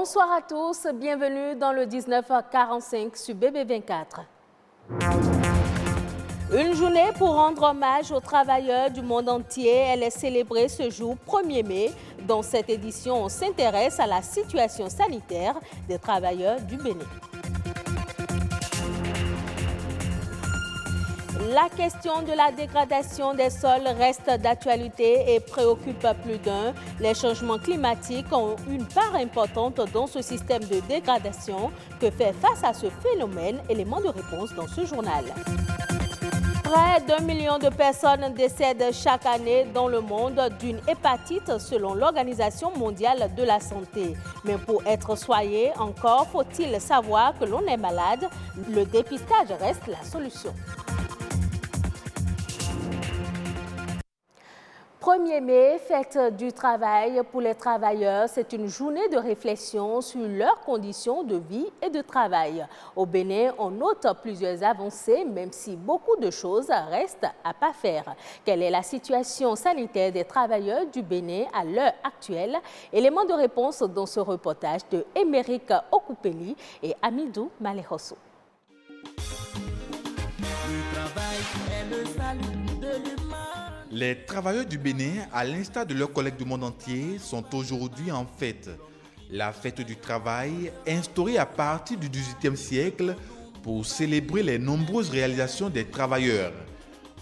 Bonsoir à tous, bienvenue dans le 19h45 sur BB24. Une journée pour rendre hommage aux travailleurs du monde entier. Elle est célébrée ce jour 1er mai. Dans cette édition, on s'intéresse à la situation sanitaire des travailleurs du Bénin. La question de la dégradation des sols reste d'actualité et préoccupe plus d'un. Les changements climatiques ont une part importante dans ce système de dégradation. Que faire face à ce phénomène? Élément de réponse dans ce journal. Près d'1 million de personnes décèdent chaque année dans le monde d'une hépatite selon l'Organisation mondiale de la santé. Mais pour être soigné, encore faut-il savoir que l'on est malade. Le dépistage reste la solution. 1er mai, fête du travail pour les travailleurs. C'est une journée de réflexion sur leurs conditions de vie et de travail. Au Bénin, on note plusieurs avancées, même si beaucoup de choses restent à pas faire. Quelle est la situation sanitaire des travailleurs du Bénin à l'heure actuelle? Élément de réponse dans ce reportage de Émeric Okupeli et Amidou Malehosso. Le travail est le salut de l'humain. Les travailleurs du Bénin, à l'instar de leurs collègues du monde entier, sont aujourd'hui en fête. La fête du travail, instaurée à partir du XVIIIe siècle pour célébrer les nombreuses réalisations des travailleurs.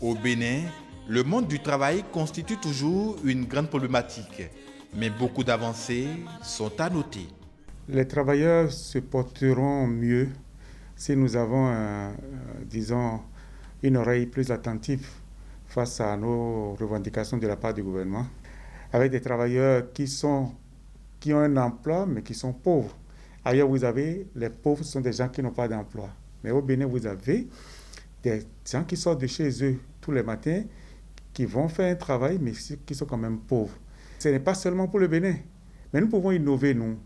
Au Bénin, le monde du travail constitue toujours une grande problématique, mais beaucoup d'avancées sont à noter. Les travailleurs se porteront mieux si nous avons, disons, une oreille plus attentive face à nos revendications de la part du gouvernement, avec des travailleurs qui ont un emploi mais qui sont pauvres. Ailleurs, vous avez, les pauvres sont des gens qui n'ont pas d'emploi. Mais au Bénin, vous avez des gens qui sortent de chez eux tous les matins, qui vont faire un travail, mais qui sont quand même pauvres. Ce n'est pas seulement pour le Bénin, mais nous pouvons innover, nous.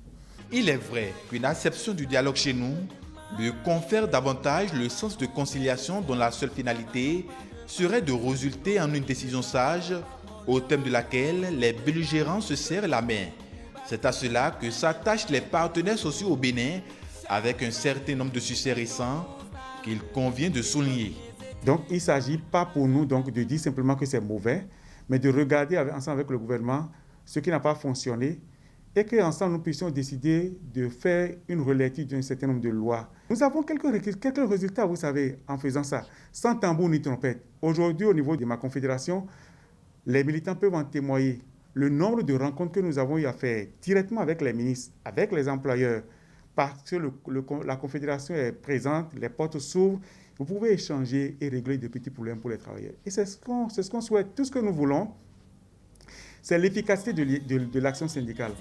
Il est vrai qu'une acception du dialogue chez nous lui confère davantage le sens de conciliation dont la seule finalité serait de résulter en une décision sage au thème de laquelle les belligérants se serrent la main. C'est à cela que s'attachent les partenaires sociaux au Bénin avec un certain nombre de succès récents qu'il convient de souligner. Donc il ne s'agit pas pour nous donc, de dire simplement que c'est mauvais, mais de regarder ensemble avec le gouvernement ce qui n'a pas fonctionné et qu'ensemble nous puissions décider de faire une relecture d'un certain nombre de lois. Nous avons quelques résultats, vous savez, en faisant ça, sans tambour ni trompette. Aujourd'hui, au niveau de ma confédération, les militants peuvent en témoigner. Le nombre de rencontres que nous avons eu à faire directement avec les ministres, avec les employeurs, parce que la confédération est présente, les portes s'ouvrent, vous pouvez échanger et régler de petits problèmes pour les travailleurs. Et c'est ce qu'on souhaite. Tout ce que nous voulons, c'est l'efficacité de l'action syndicale.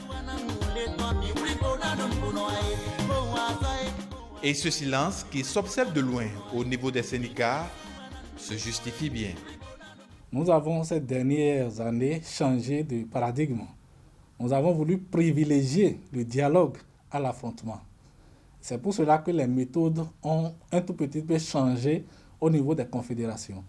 Et ce silence qui s'observe de loin au niveau des syndicats se justifie bien. Nous avons ces dernières années changé de paradigme. Nous avons voulu privilégier le dialogue à l'affrontement. C'est pour cela que les méthodes ont un tout petit peu changé au niveau des confédérations.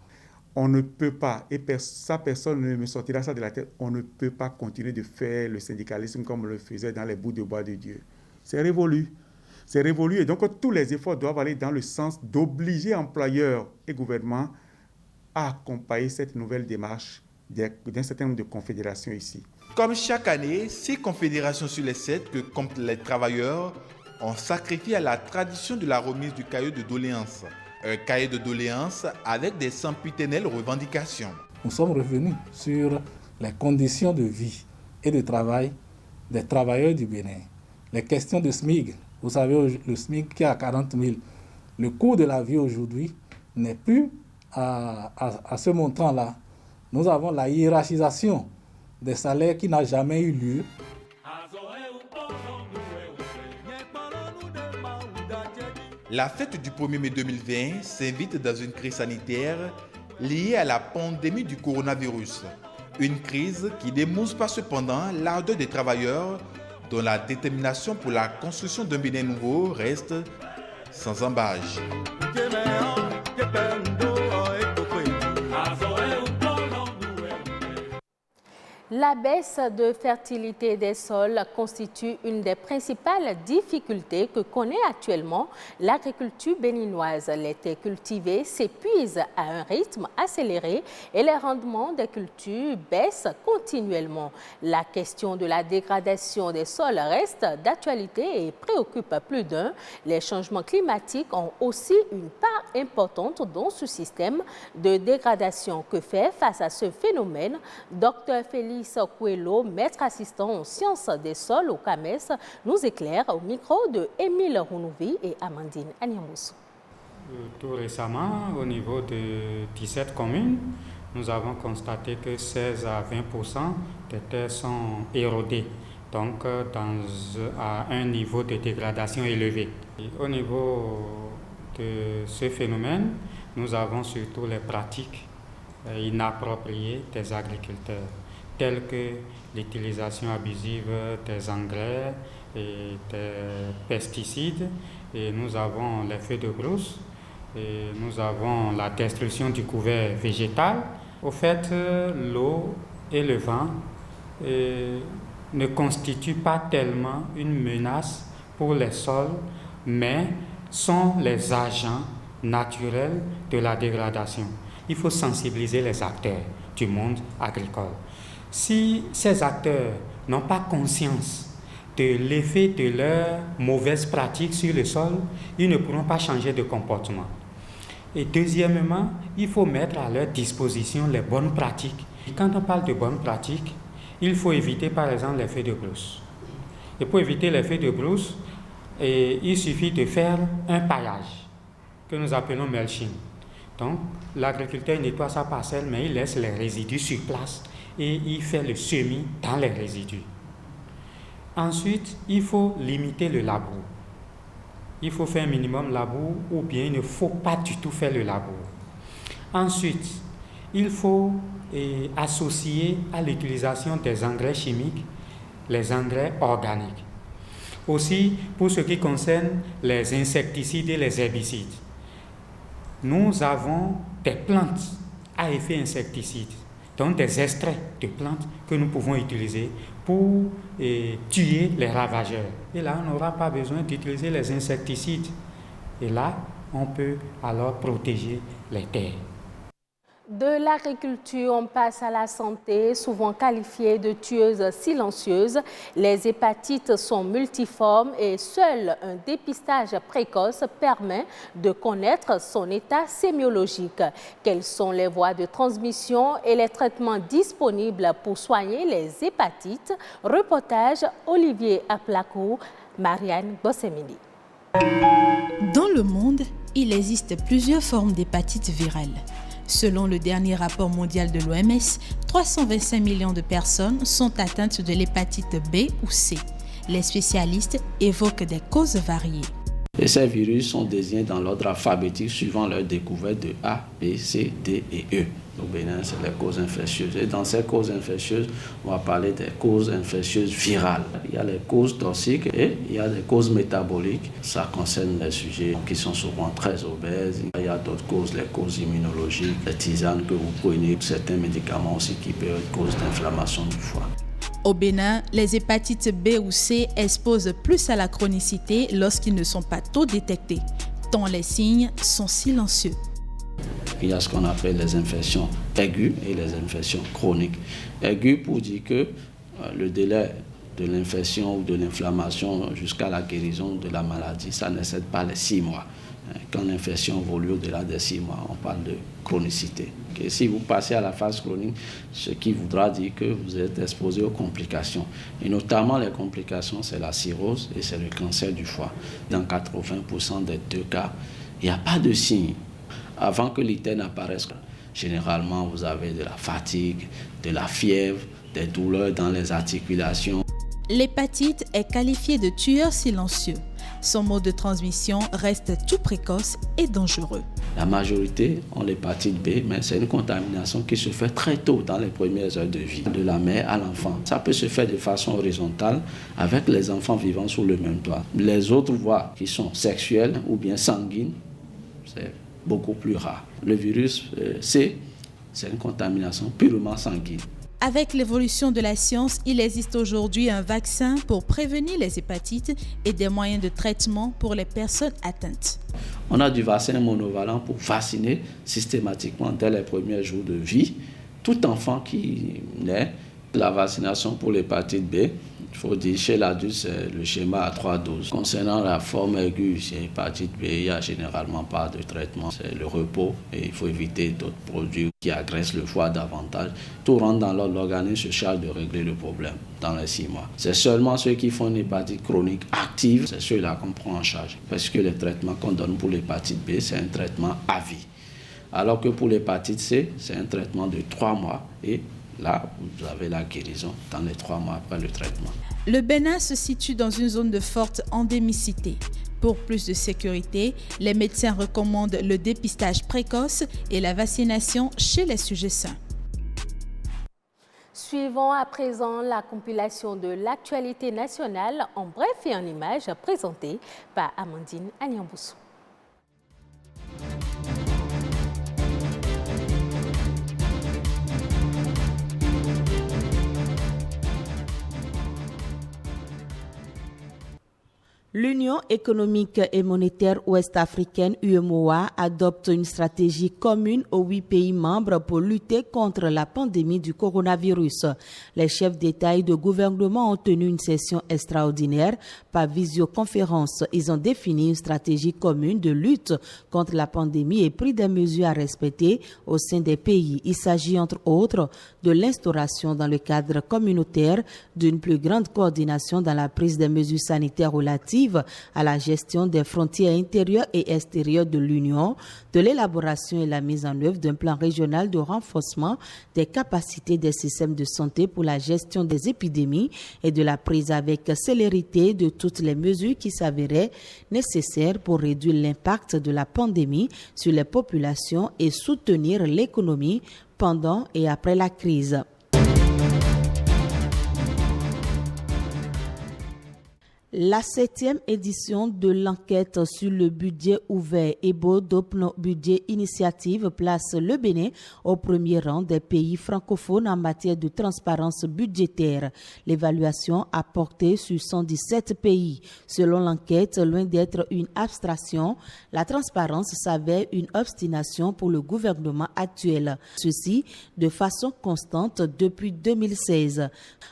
On ne peut pas, et ça personne ne me sortira ça de la tête, on ne peut pas continuer de faire le syndicalisme comme on le faisait dans les bouts de bois de Dieu. C'est révolu. C'est révolu et donc tous les efforts doivent aller dans le sens d'obliger employeurs et gouvernements à accompagner cette nouvelle démarche d'un certain nombre de confédérations ici. Comme chaque année, 6 confédérations sur les 7 que comptent les travailleurs ont sacrifié à la tradition de la remise du cahier de doléances. Un cahier de doléances avec des sempiternelles revendications. Nous sommes revenus sur les conditions de vie et de travail des travailleurs du Bénin. Les questions de SMIG, vous savez, le SMIG qui est à 40 000. Le coût de la vie aujourd'hui n'est plus à ce montant-là. Nous avons la hiérarchisation des salaires qui n'a jamais eu lieu. La fête du 1er mai 2020 s'invite dans une crise sanitaire liée à la pandémie du coronavirus. Une crise qui n'émousse pas cependant l'ardeur des travailleurs dont la détermination pour la construction d'un Bénin nouveau reste sans embâche. La baisse de fertilité des sols constitue une des principales difficultés que connaît actuellement l'agriculture béninoise. Les terres cultivées s'épuisent à un rythme accéléré et les rendements des cultures baissent continuellement. La question de la dégradation des sols reste d'actualité et préoccupe plus d'un. Les changements climatiques ont aussi une part importante dans ce système de dégradation. Que faire face à ce phénomène? Dr Félix Coelho, maître assistant en sciences des sols au CAMES, nous éclaire au micro de Émile Rounouvi et Amandine Agnamoussou. Tout récemment, au niveau de 17 communes, nous avons constaté que 16 à 20% des terres sont érodées, donc à un niveau de dégradation élevé. Et au niveau de ce phénomène, nous avons surtout les pratiques inappropriées des agriculteurs, telles que l'utilisation abusive des engrais et des pesticides. Et nous avons les feux de brousse, et nous avons la destruction du couvert végétal. Au fait, l'eau et le vent ne constituent pas tellement une menace pour les sols, mais sont les agents naturels de la dégradation. Il faut sensibiliser les acteurs du monde agricole. Si ces acteurs n'ont pas conscience de l'effet de leurs mauvaises pratiques sur le sol, ils ne pourront pas changer de comportement. Et deuxièmement, il faut mettre à leur disposition les bonnes pratiques. Et quand on parle de bonnes pratiques, il faut éviter par exemple les feux de brousse. Et pour éviter les feux de brousse, il suffit de faire un paillage que nous appelons mulching. Donc, l'agriculteur nettoie sa parcelle, mais il laisse les résidus sur place et il fait le semis dans les résidus. Ensuite, il faut limiter le labour. Il faut faire un minimum labour ou bien il ne faut pas du tout faire le labour. Ensuite, il faut associer à l'utilisation des engrais chimiques les engrais organiques. Aussi, pour ce qui concerne les insecticides et les herbicides, nous avons des plantes à effet insecticide, donc des extraits de plantes que nous pouvons utiliser pour tuer les ravageurs. Et là, on n'aura pas besoin d'utiliser les insecticides. Et là, on peut alors protéger les terres. De l'agriculture, on passe à la santé, souvent qualifiée de tueuse silencieuse. Les hépatites sont multiformes et seul un dépistage précoce permet de connaître son état sémiologique. Quelles sont les voies de transmission et les traitements disponibles pour soigner les hépatites? Reportage Olivier Aplacou, Marianne Bossemini. Dans le monde, il existe plusieurs formes d'hépatite virale. Selon le dernier rapport mondial de l'OMS, 325 millions de personnes sont atteintes de l'hépatite B ou C. Les spécialistes évoquent des causes variées. Et ces virus sont désignés dans l'ordre alphabétique suivant leur découverte de A, B, C, D et E. Au Bénin, c'est les causes infectieuses. Et dans ces causes infectieuses, on va parler des causes infectieuses virales. Il y a les causes toxiques et il y a des causes métaboliques. Ça concerne les sujets qui sont souvent très obèses. Il y a d'autres causes, les causes immunologiques, les tisanes que vous prenez, certains médicaments aussi qui peuvent être cause d'inflammation du foie. Au Bénin, les hépatites B ou C exposent plus à la chronicité lorsqu'ils ne sont pas tôt détectés, tant les signes sont silencieux. Il y a ce qu'on appelle les infections aiguës et les infections chroniques. Aiguës pour dire que le délai de l'infection ou de l'inflammation jusqu'à la guérison de la maladie, ça n'excède pas les 6 mois. Quand l'infection évolue au-delà des 6 mois, on parle de chronicité. Et si vous passez à la phase chronique, ce qui voudra dire que vous êtes exposé aux complications. Et notamment les complications, c'est la cirrhose et c'est le cancer du foie. Dans 80% des 2 cas, il n'y a pas de signe. Avant que l'ITER n'apparaisse, généralement, vous avez de la fatigue, de la fièvre, des douleurs dans les articulations. L'hépatite est qualifiée de tueur silencieux. Son mode de transmission reste tout précoce et dangereux. La majorité ont l'hépatite B, mais c'est une contamination qui se fait très tôt dans les premières heures de vie, de la mère à l'enfant. Ça peut se faire de façon horizontale avec les enfants vivant sous le même toit. Les autres voies qui sont sexuelles ou bien sanguines, c'est beaucoup plus rare. Le virus C, c'est une contamination purement sanguine. Avec l'évolution de la science, il existe aujourd'hui un vaccin pour prévenir les hépatites et des moyens de traitement pour les personnes atteintes. On a du vaccin monovalent pour vacciner systématiquement dès les premiers jours de vie tout enfant qui naît. La vaccination pour l'hépatite B, il faut dire chez l'adulte, c'est le schéma à 3 doses. Concernant la forme aiguë chez l'hépatite B, il n'y a généralement pas de traitement. C'est le repos et il faut éviter d'autres produits qui agressent le foie davantage. Tout rentre dans l'ordre, l'organisme se charge de régler le problème dans les 6 mois. C'est seulement ceux qui font une hépatite chronique active, c'est ceux-là qu'on prend en charge. Parce que le traitement qu'on donne pour l'hépatite B, c'est un traitement à vie. Alors que pour l'hépatite C, c'est un traitement de 3 mois et là, vous avez la guérison dans les 3 mois après le traitement. Le Bénin se situe dans une zone de forte endémicité. Pour plus de sécurité, les médecins recommandent le dépistage précoce et la vaccination chez les sujets sains. Suivons à présent la compilation de l'actualité nationale en bref et en images présentée par Amandine Agnamboussou. L'Union économique et monétaire ouest-africaine UEMOA adopte une stratégie commune aux 8 pays membres pour lutter contre la pandémie du coronavirus. Les chefs d'État et de gouvernement ont tenu une session extraordinaire par visioconférence. Ils ont défini une stratégie commune de lutte contre la pandémie et pris des mesures à respecter au sein des pays. Il s'agit entre autres de l'instauration dans le cadre communautaire d'une plus grande coordination dans la prise des mesures sanitaires relatives à la gestion des frontières intérieures et extérieures de l'Union, de l'élaboration et la mise en œuvre d'un plan régional de renforcement des capacités des systèmes de santé pour la gestion des épidémies et de la prise avec célérité de toutes les mesures qui s'avéraient nécessaires pour réduire l'impact de la pandémie sur les populations et soutenir l'économie pendant et après la crise. La 7e édition de l'enquête sur le budget ouvert EBO d'Open Budget Initiative place le Bénin au premier rang des pays francophones en matière de transparence budgétaire. L'évaluation a porté sur 117 pays. Selon l'enquête, loin d'être une abstraction, la transparence s'avère une obstination pour le gouvernement actuel. Ceci de façon constante depuis 2016.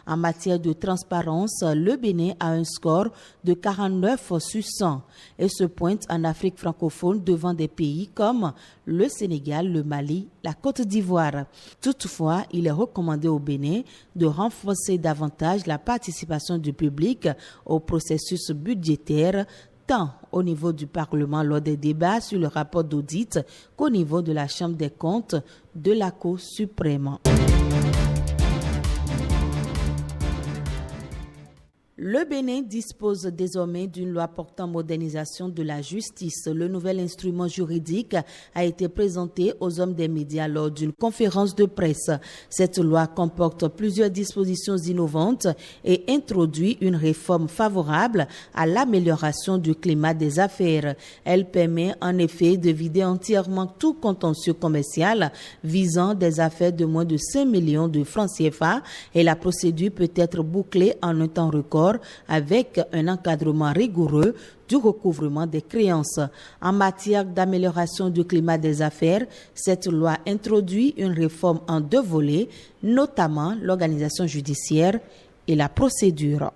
En matière de transparence, le Bénin a un score de 49 sur 100 et se pointe en Afrique francophone devant des pays comme le Sénégal, le Mali, la Côte d'Ivoire. Toutefois, il est recommandé au Bénin de renforcer davantage la participation du public au processus budgétaire, tant au niveau du Parlement lors des débats sur le rapport d'audit qu'au niveau de la Chambre des comptes de la Cour suprême. Le Bénin dispose désormais d'une loi portant modernisation de la justice. Le nouvel instrument juridique a été présenté aux hommes des médias lors d'une conférence de presse. Cette loi comporte plusieurs dispositions innovantes et introduit une réforme favorable à l'amélioration du climat des affaires. Elle permet en effet de vider entièrement tout contentieux commercial visant des affaires de moins de 5 millions de francs CFA et la procédure peut être bouclée en un temps record avec un encadrement rigoureux du recouvrement des créances. En matière d'amélioration du climat des affaires, cette loi introduit une réforme en 2 volets, notamment l'organisation judiciaire et la procédure.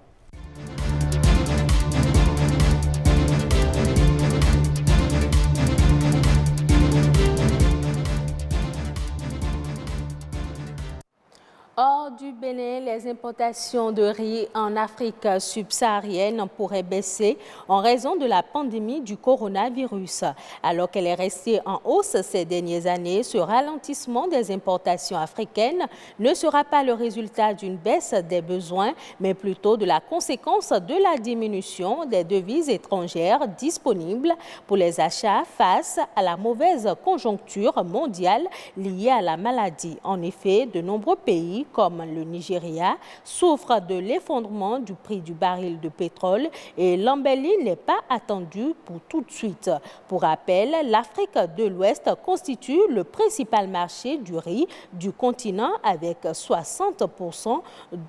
Hors du Bénin, les importations de riz en Afrique subsaharienne pourraient baisser en raison de la pandémie du coronavirus. Alors qu'elle est restée en hausse ces dernières années, ce ralentissement des importations africaines ne sera pas le résultat d'une baisse des besoins, mais plutôt de la conséquence de la diminution des devises étrangères disponibles pour les achats face à la mauvaise conjoncture mondiale liée à la maladie. En effet, de nombreux pays comme le Nigeria, souffre de l'effondrement du prix du baril de pétrole et l'embellie n'est pas attendue pour tout de suite. Pour rappel, l'Afrique de l'Ouest constitue le principal marché du riz du continent avec 60%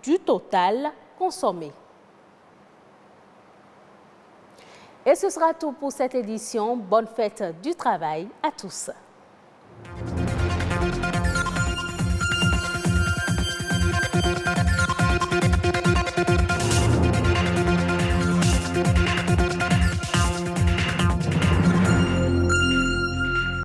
du total consommé. Et ce sera tout pour cette édition. Bonne fête du travail à tous.